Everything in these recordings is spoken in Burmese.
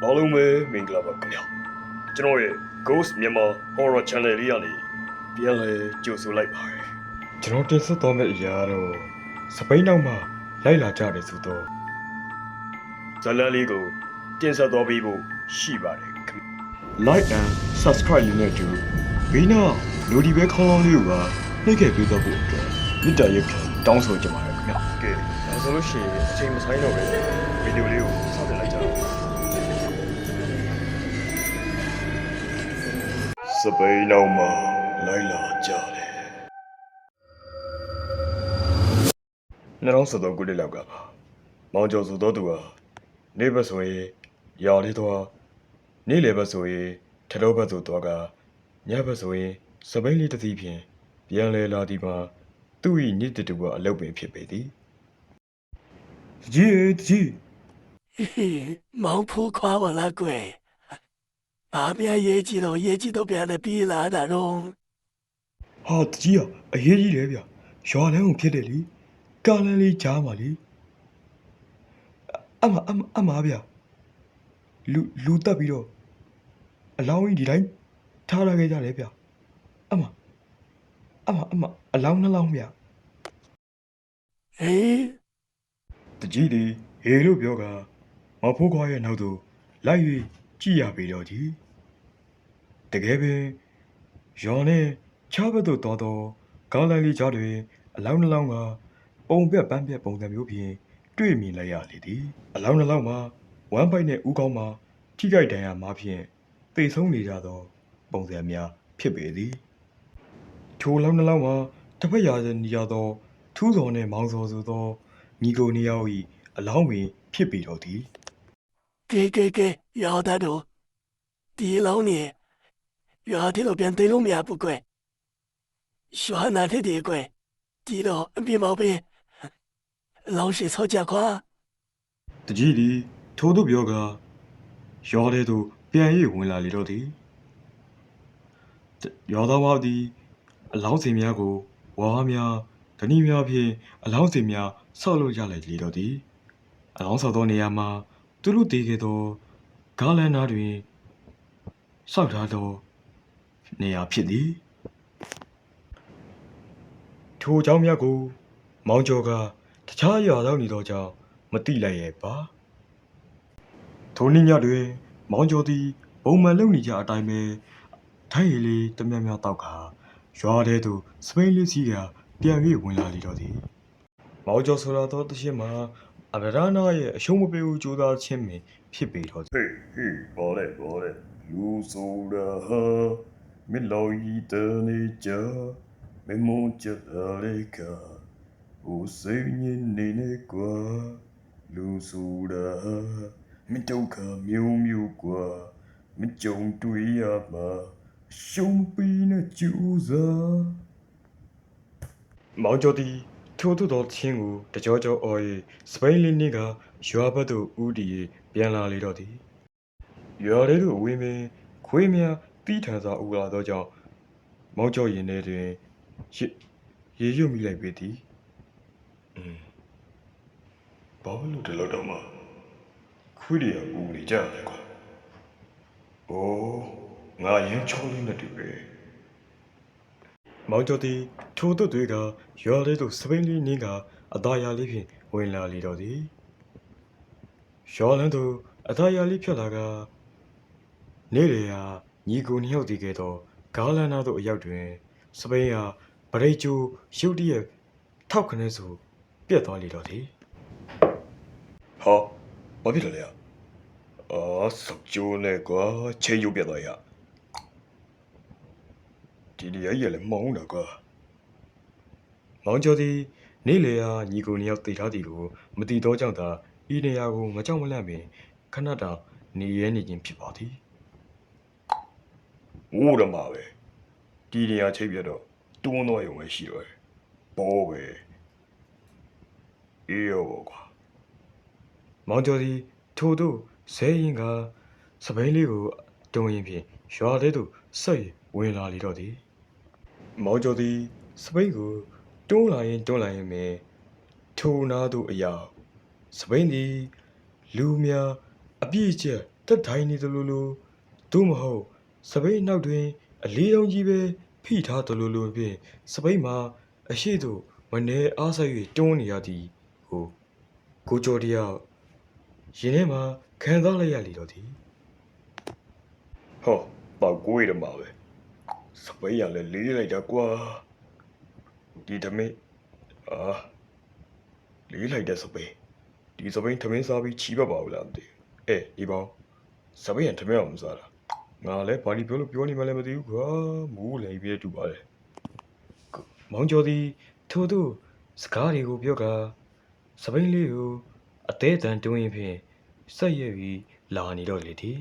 အားလုံးပဲမင်္ဂလာပါခင်ဗျာကျွန်တော်ရဲ့ Ghost Myanmar Horror Channel လေးကနေပြန်လည်ကြိုဆိုလိုက်ပါတယ်ကျွန်တော်တင်ဆက်သွားမယ့်အရာတော့စပိန်နောက်မှာလိုက်လာကြတယ်ဆိုတော့ ဇာတ်လမ်းလေးကိုတင်ဆက်သွားပေးဖို့ရှိပါတယ်ခင်ဗျာ like and subscribe လုပ်နေတူဘီနာလူဒီပဲခေါင်းလောင်းလေးကိုပါနှိပ်ခဲ့ပေးတော့ဖို့အတွက်မြစ်တာရက်တောင်းဆိုကြပါတယ်ခင်ဗျာကဲဒါဆိုလို့ရှိရင်အချိန်မဆိုင်တော့ပဲဗီဒီယိုလေးကိုစတင်လိုက်ကြတော့စပိန်နောက်မှာလိုက်လာကြတယ်2013ခုနှစ်လောက်ကပါမောင်ကျော်ဆိုတော့သူဟာနေဘက်ဆိုရင်ရာလေးသွားနေ့လယ်ဘက်ဆိုရင်ထတော်ဘက်သို့သွားကညဘက်ဆိုရင်စပိန်လေးတစ်စီးဖြင့်ပြန်လဲလာသည်မှာသူ့၏ညစ်တူကအလုပ်ပင်ဖြစ်ပေသည်ကြီး 毛铺夸我了鬼，旁边业绩都变得比拉的容。 ဟာတကြီးอ่ะအရေးကြီးတယ်ဗျရွာလန်းကိုဖြစ်တယ်လေကားလန်းလေးကြားပါလေအမဗျလူတက်ပြီးတော့အလောင်းကြီးဒီတိုင်းထားလာခဲ့ကြတယ်ဗျအမအလောင်းနှလောင်းဗျ 哎， တကြီးဒီဟေလို့ပြောကမဖိုးခွားရဲ့နောက်သို့လိုက်၍ကြည့်ရပြီတော့ဒီတကယ်ပင်ရော်နဲ့ချားဘက်သို့တော်တော်ကားလန်းလေးကြားတွင်အလောင်းနှလောင်းကပုံပြက်ပန်းပြက်ပုံစံမျိုးဖြင့်တွေ့မြင်လိုက်ရလေသည်အလောင်းနှလောင်းမှာဝမ်းပိုက်နဲ့ဥကောင်းမှာထိခိုက်ဒဏ်ရာမှာဖြင့်သေဆုံးနေကြသောပုံစံများဖြစ်ပေသည်ထိုလောင်းနှလောင်းမှာတစ်ဖက်ရာနေရသောထူးစော်နှင့်မောင်စော်ဆိုသောညီကိုနှစ်ယောက်၏အလောင်းပင်ဖြစ်ပေတော့သည် 给，要得住，地老年，要地路边对路面不贵，说那天地贵，地路比毛病，老是吵架夸。 တကြီးသည်ထို့သူပြောကရော်တဲ့သို့ပြန်၍ဝင်လာလေတော့သည်ရော်သားဝါသည်အလောင်းစင်များကိုဝါးများဓနီများဖြင့်အလောင်းစင်များဆောက်လုပ်ရလိုက်လေတော့သည်အလောင်းဆောက်သောနေရာမှာသူတို့တည်ခဲ့သောဂါလန်နာတွင်ဆောက်ထားသောနေရာဖြစ်သည်ထိုအကြောင်းများကိုမောင်ကျော်ကတခြားရွာရောက်နေသောကြောင့်မတိလိုက်ရဲ့ပါထိုနေ့ညတွင်မောင်ကျော်သည်ပုံမှန်လုပ်နေကြအတိုင်းပဲထိုင်ရည်လေးတမျက်မျက်တောက်ခါရွာထဲသို့စပိန်လေးစီးကပြန်၍ဝင်လာလေတော့သည်မောင်ကျော်ဆိုလာသောတရှိမှာအဗရာနာရဲ့အရှုံးမပေးဘူးကြိုးစားခြင်းပင်ဖြစ်ပေတော့သည် ပေါ်လေလူဆိုတာဟာမလော်ဤတနေကြမမုန်းကြလေကဟိုစိတ်ညစ်နေကွာလူဆိုတာဟာမဒုက္ခမျိုးကွာမကြုံတွေ့ရမှာရှုံးပြီးနဲ့ကြိုးစား မောင်ကျော်သည်ထိုသို့သောချင်းကိုတကြောကြောအော်၍စပိန်လင်းနှင့်ကရွာဘက်သို့ဦးတည်၍ပြန်လာလေတော့သည်ရွာလေးသို့ဝင်ပင်ခွေးများတီးထန်စွာဦးလာသောကြောင့်မောင်ကျော်ရင်ထဲတွင်ရေရွတ်မိလိုက်ပေသည်ဘာလို့ဒီလောက်တော့မှခွေးတွေကပူနေကြတယ်ကွာ။အိုးငါရင်ချောလေးနဲ့တူပဲ မောင်ကျော်သည်ထိုသို့တွေကရွာလေးသို့စပိန်လင်းနှင့်ကအသားရလေးဖြင့်ဝင်လာလေတော့သည်ရွာလန်းသို့အသားရလေးဖြတ်လာကနေလေရာညီကိုနှစ်ယောက်တည်ခဲ့သောဂါလန်နာသို့အရောက်တွင်စပိန်ကဗရိတ်ကျိုးရုတ်တရက်ထောက်ခနဲဆိုပြက်သွားလေတော့သည် ။ဟာဘာဖြစ်လဲ။အော်စောက်ကျိုးနဲ့ကွာချိန်ရုပ်ပြတ်သွားရ။ဒီနေရာကြီးလည်းမောင်းတာကွာ မောင်ကျော်သည်နေလေရာညီကိုနှစ်ယောက်တည်ထားသည်ကိုမတည်သောကြောင့်သာဤနေရာကိုမကြောက်မလန့်ပင်ခဏတောင်နေရဲနေခြင်းဖြစ်ပါသည် ။ဝိုးရမှာပဲ။ဒီနေရာချိန်ပြတ်တော့တွန်းသွားရုံပဲရှိတော့တယ်။ဘောပဲ။အေးရောကွာ မောင်ကျော်သည်ထိုသို့ဇဲရင်ကစပိန်လေးကိုတုံရင်ဖြင့်ရွာလေးသို့ဆက်၍ဝင်လာလေတော့သည်မောင်ကျော်သည်စပိန်ကိုတွန်းလာရင်ပင်ထိုနာသို့အရာစပိန်သည်လူများအပြည့်ကျက် တက်ထိုင်နေသလိုလိုသို့မဟုတ်စပိန်နောက်တွင်အလေးရောင်ကြီးပဲဖိထားသလိုလိုဖြင့်စပိန်မှာအရှိသို့မနေအားဆက်၍တွန်းနေရသည်ကိုကိုကျော်တယောက်ရင်ထဲမှာခံစားလိုက်ရလေတော့သည် ဟောပောက်ကွေးတယ်မှာပဲစပိန်ရလဲလေးလိုက်တာကွာဒီသမီးအာလေးလိုက်တဲ့စပိန်ဒီစပိန်သမင်းစားပြီးချီးပတ်ပါဦးလားမသိဘူးဒီပေါင်းစပိန်ရသမင်းအောင်မစားတာငါလည်းဘာလို့ပြောနေမှလည်းမသိဘူးကွာမူးလည်းပြည့်တူပါလေ မောင်ကျော်သည်ထို့သို့စကားတွေကိုပြောကာစပိန်လေးကိုအသေးအတန်တွန်းရင်ဖြင့်ဆက်ရွက်ပြီးလာနေတော့လေသည်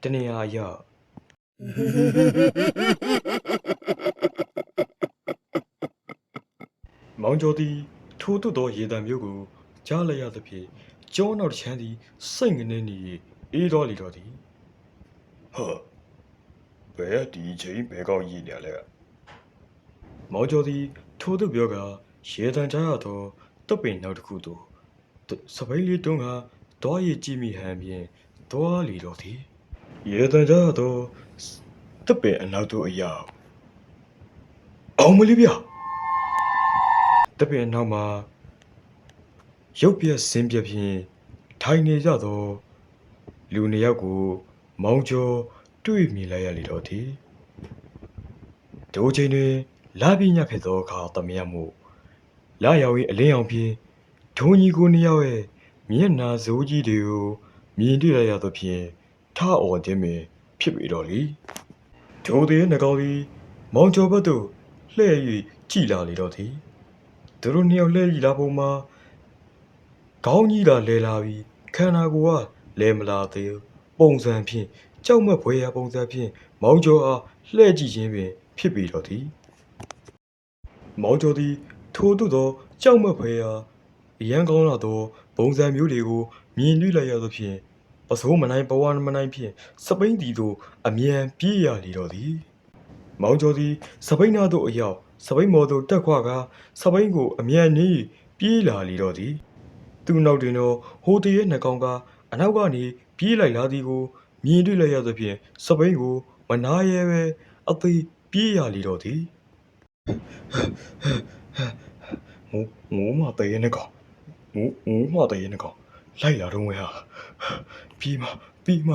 တနေရာရောက် မောင်ကျော်သည်ထိုးသွတ်သောရေတံမျိုးကိုကြားလိုက်ရသဖြင့်ကျောနောက်တစ်ချမ်းသည်စိတ်ငနေနေအေးတော်လေတော့သည် ဟာဘယ်ဒီချိန်ဘဲကောက်ရည်နေလဲ မောင်ကျော်သည်ထိုးသွတ်ပြောကာရေတံကြားရသောတပ်ပင်နောက်တစ်ခုသို့စပိန်လေးတွန်းကာသွားရည်ကြည့်မိဟန်ဖြင့်သွားလေတော့သည်ရေတံကြားရသောတပ်ပင်အနောက်သို့အရောက်အောင်မလေးဗျတပ်ပင်အနောက်မှာရုပ်ပြက်ဆင်းပြက်ဖြင့်ထိုင်နေကြသောလူနှစ်ယောက်ကိုမောင်ကျော်တွေ့မြင်လိုက်ရလေတော့သည်ဒိုချိန်တွင်လာပြညဖြစ်သောအခါသမယမှုလာရောက်၏အလင်းအောင်ဖြင့်ဒုံကြီးကိုနှစ်ယောက်ရဲ့မျက်နှာစိုးကြီးတွေကိုမြင်တွေ့ရရသဖြင့်ထအော်ခြင်းပင်ဖြစ်ပေတော့လေဒိုသည်နှကောင်သည်မောင်ကျော်ဘက်သို့လှည့်၍ကြည်လာလေတော့သည်သူတို့နှစ်ယောက်လှည့်ကြည့်လာပုံမှာခေါင်းကြီးသာလဲလာပြီးခန္ဓာကိုယ်ကလဲမလာသေးပုံစံဖြင့်ကြောက်မက်ဖွယ်ရာပုံစံဖြင့်မောင်ကျော်အားလှည့်ကြည့်ခြင်းပင်ဖြစ်ပေတော့သည်မောင်ကျော်သည်ထို့သို့သောကြောက်မက်ဖွယ်ရာအရန်ကောင်းလာသောပုံစံမျိုးတွေကိုမြင်တွေ့လိုက်ရသဖြင့်ပစိုးမနိုင်ဘဝမနိုင်ဖြင့်စပိန်တီသို့အမြန်ပြေးရလေတော့သည်မောင်ကျော်သည်စပိန်နာသို့အရောက်စပိန်မော်သို့တက်ခွာကာစပိန်ကိုအမြန်နေပြေးလာလေတော့သည်သူနောက်တွင်တော့ဟိုတရဲ့နှကောင်ကအနောက်ကနေပြေးလိုက်လာသည်ကိုမြင်တွေ့လိုက်ရသဖြင့်စပိန်ကိုမနာရဲပဲအသေးပြေးရလေတော့သည်ငိုမတရဲ့နှကောင်ငိုမတရဲ့နှကောင်လိုက်လာတော့ဝဲဟာပြေးမ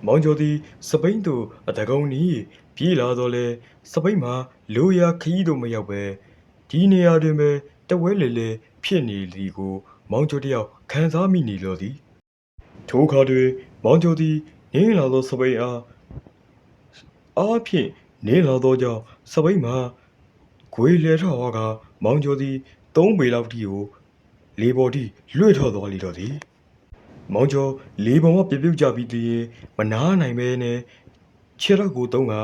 မောင်ကျော်သည်စပိန်သို့အတကုံနီးပြေးလာတော့လေစပိန်မှာလိုရာခရီးသို့မရောက်ပဲဒီနေရာတွင်ပဲတဝဲလေဖြစ်နေသည်ကိုမောင်ကျော်တယောက်ခံစားမိနေလို့သည်ထိုအခါတွင်မောင်ကျော်သည်နင်းလာသောစပိန်အားဖြင့်နင်းလာသောကြောင့်စပိန်မှာဂွေလဲထော်ဟောကမောင်ကျော်သည်3ပေလောက်ထိကိုလေပေါ်ထိလွှတ်ထော်သွားလေတော့သည်မောင်ကျော်လေပေါ်မှပြုတ်ကြပြီးတည်းမနာနိုင်ပဲနဲ့ခြေထောက်ကိုတုံးက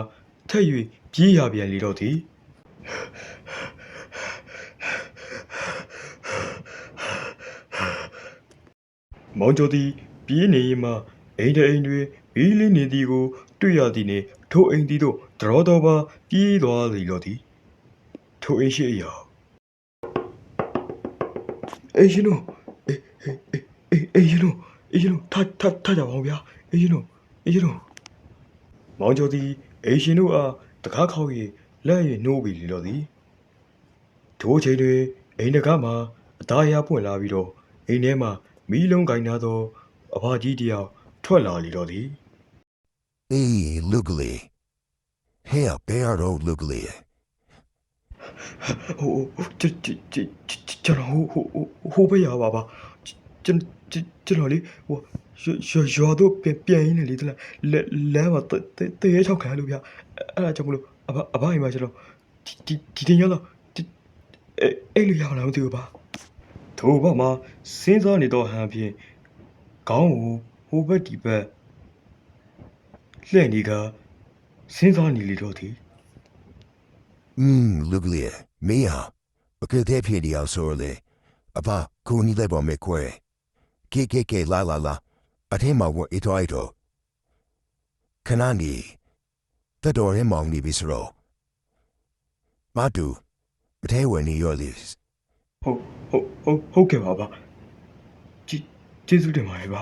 ထက်၍ပြေးရပြန်လေတော့သည်မောင်ကျော်သည်ပြေးနေမှအိမ်တွင်မီးလင်းနေသည်ကိုတွေ့ရသည်နှင့်ထိုအိမ်သည်သို့တော်ပါပြေးသွားလေတော့သည်ထိုအိမ်ရှိအရာအေးရှင်တို့အေးရှင်တို့ထားကြပါဦးဗျာအေးရှင်တို့မောင်ကျော်သည်အေးရှင်တို့အားတကားခေါက်၍လက်၍နှိုးပြီးလေတော့သည်ထိုချိန်တွင်အိမ်တကားမှာအသားရပွင့်လာပြီးတော့အိမ်ထဲမှာမီးလုံးကင်ထားသောအဖကြီးတယောက်ထွက်လာလေတော့သည် Hey, Lugly. Hey, bear old Lugly. ကျွန်တော်ဟိုဘက်ရပါပါကျွန်တော်လေရွာတို့ပြန်ရင်းနေလေတလားလမ်းမှာတရေချောက်ခံလို့ဗျအဲ့ဒါကြောင့်မလို့အဘအိမ်မှာကျွန်တော်ဒီတင်ရတော့အဲ့လိုရအောင်မသိဘူးပါထို့ဘက်မှာစဉ်းစားနေတော့ဟန်ဖြင့်ခေါင်းကိုဟိုဘက်ဒီဘက်လှည့်နေကစဉ်းစားနေလေတော့သည် Lugly. Mia. Because they pay the outsorely. Apa, Kuni Lebo McQuay. KKK la. At him, I want it idol. Kanani. The door him on the visceral. Madu. But hey, when he lives. ဟုတ်ကဲ့ပါဗျကျေးဇူးတင်ပါတယ်ဗျ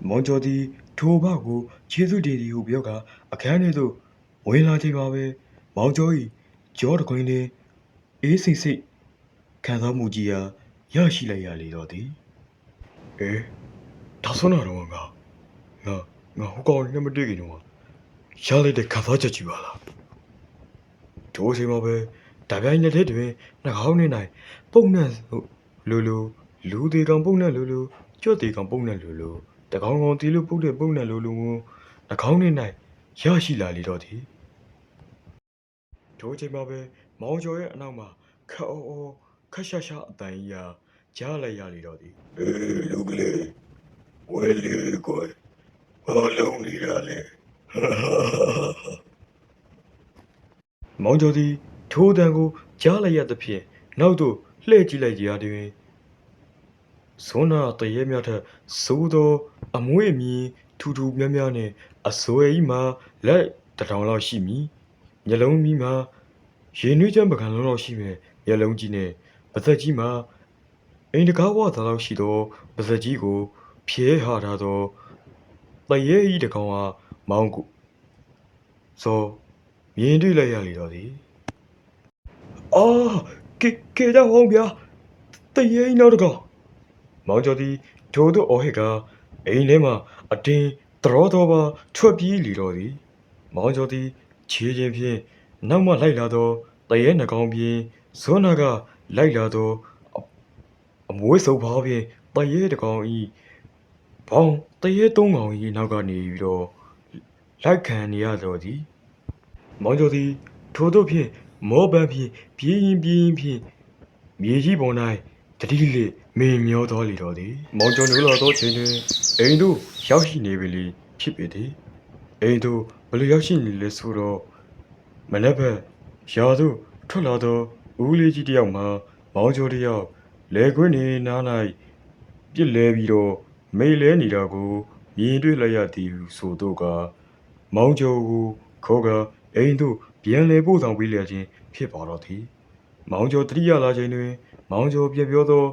မောင်ကျော်သည်ထိုဘကိုခြေစွတည်သည်ဟုပြောကာအခန်းထဲသို့ဝင်လာချိန်မှာပဲမောင်ကျော်၏ကြောတခွင်တွင်အေးစိတ်စိတ်ခံစားမှုကြီးရာရရှိလိုက်ရလေတော့သည်ဒါဆိုတော့ငါဟိုကောင်နဲ့မတွေ့ခင်တော့ရလိုက်တဲ့ခံစားချက်ကြီးပါလားထိုအချိန်မှာပဲတပြိုင်နက်တည်းတွင်နှာခေါင်းထဲ၌ပုံနှံ့လူသေးကောင်ပုံနှံ့ကြွက်သေးကောင်ပုံနှံ့တကောင်ကောင်တီလို့ပုတ်တဲ့ပုံနှံ့နှာခေါင်းထဲ၌ရရှိလာလေတော့သည်ထိုအချိန်မှာပဲမောင်ကျော်ရဲ့အနောက်မှာခက်ရှာအတန်ကြီးရာကြားလိုက်ရလေတော့သည် လူကလေးဝဲလေကွယ်ဘာလုံးနေရလဲ မောင်ကျော်သည်ထိုတန်ကိုကြားလိုက်ရသဖြင့်နောက်သို့လှည့်ကြည့်လိုက်ရာတွင်ဇွန်နာတရေမြတ်ထက်စိုးသောအမွေးအမြင်ထူများနှင့်အစွဲကြီးမှာလက်တစ်ထောင်လောက်ရှိမည်မျက်လုံးမီးမှာရေနွေးချမ်းပကံလုံးလောက်ရှိမဲ့မျက်လုံးကြီးနှင့်ပါးစပ်ကြီးမှာအိမ်တကားဝသားလောက်ရှိသောပါးစပ်ကြီးကိုဖြဲဟာထားသောတရေကြီးတစ်ကောင်အားမောင်ကိုစောမြင်တွေ့လိုက်ရလေတော့သည်ကဲကြဟောင်းဗျာတရေကြီးနောက်တစ်ကောင်မောင်ကျော်သည်ထိုသို့အော်ဟစ်ကာအိမ်ထဲမှအတင်းသရောတော်ပါထွက်ပြေးလေတော့သည်မောင်ကျော်သည်ခြေချင်းဖြင့်နောက်မှလိုက်လာသောတရေနှကောင်ဖြင့်ဇွန်နာကလိုက်လာသောအမွေးစုပ်ပါဖြင့်တရေတစ်ကောင်ဤဘောင်းတရေသုံးကောင်ဤနောက်ကနေပြီးတော့လိုက်ခံနေရတော့သည်မောင်ကျော်သည်ထိုသို့ဖြင့်မောပန်းဖြင့်ပြေးရင်ဖြင့်မြေကြီးပေါ်၌တတိလိမင်းမျောတော်လေတော့သည်မောင်ကျော်နိုးလာသောချိန်တွင်အိမ်သို့ရောက်ရှိနေပြီလေဖြစ်ပေသည်အိမ်သို့ဘယ်လိုရောက်ရှိနေလဲဆိုတော့မနေ့ကရာသို့ထွက်လာသောဦးလေးကြီးတစ်ယောက်မှာမောင်ကျော်တစ်ယောက်လဲခွင်းနေနား၌ပြစ်လဲပြီးတော့မိလဲနေတာကိုမြင်တွေ့လိုက်ရသည်ဆိုတော့ကမောင်ကျော်ကိုခေါ်ကအိမ်သို့ပြန်လဲပို့ဆောင်ပေးလျက်ခြင်းဖြစ်ပါတော့သည်မောင်ကျော်တတိယလာချိန်တွင်မောင်ကျော်ပြပြောသော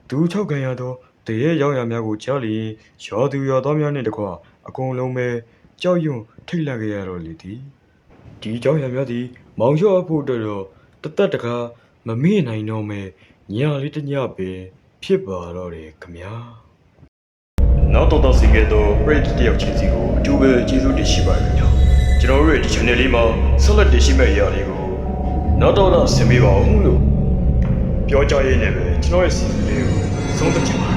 ဒူး၆ခံရသောတရေရောက်ရများကိုကြားလျင်ရောသူရောသားများနှင့်တကွအကုန်လုံးပဲကြောက်ရွံ့ထိတ်လန့်ကြရတော့လေသည်ဒီကြောက်ရများသည်မောင်ကျော်အဖို့တော့တသက်တကားမမေ့နိုင်တော့မဲ့ညလေးတစ်ညပဲဖြစ်ပါတော့တယ်ခမညာနောက်တော့စီခဲ့သောပရိသတ်တယောက်ချင်းစီကိုအထူးပဲကျေးဇူးတင်ရှိပါခင်ဗျာကျွန်တော်တို့ရဲ့ဒီ channel လေးမှာဆက်လက်တင်ရှိမယ့်အရာလေးကိုနောက်တော့ဆင်ပေးပါဦးလို့ပြောကြရင်းနဲ့ပဲကျွန်တော်ရဲ့စီစဉ်လေးကိုဆုံးသက်ချင်ပါတယ်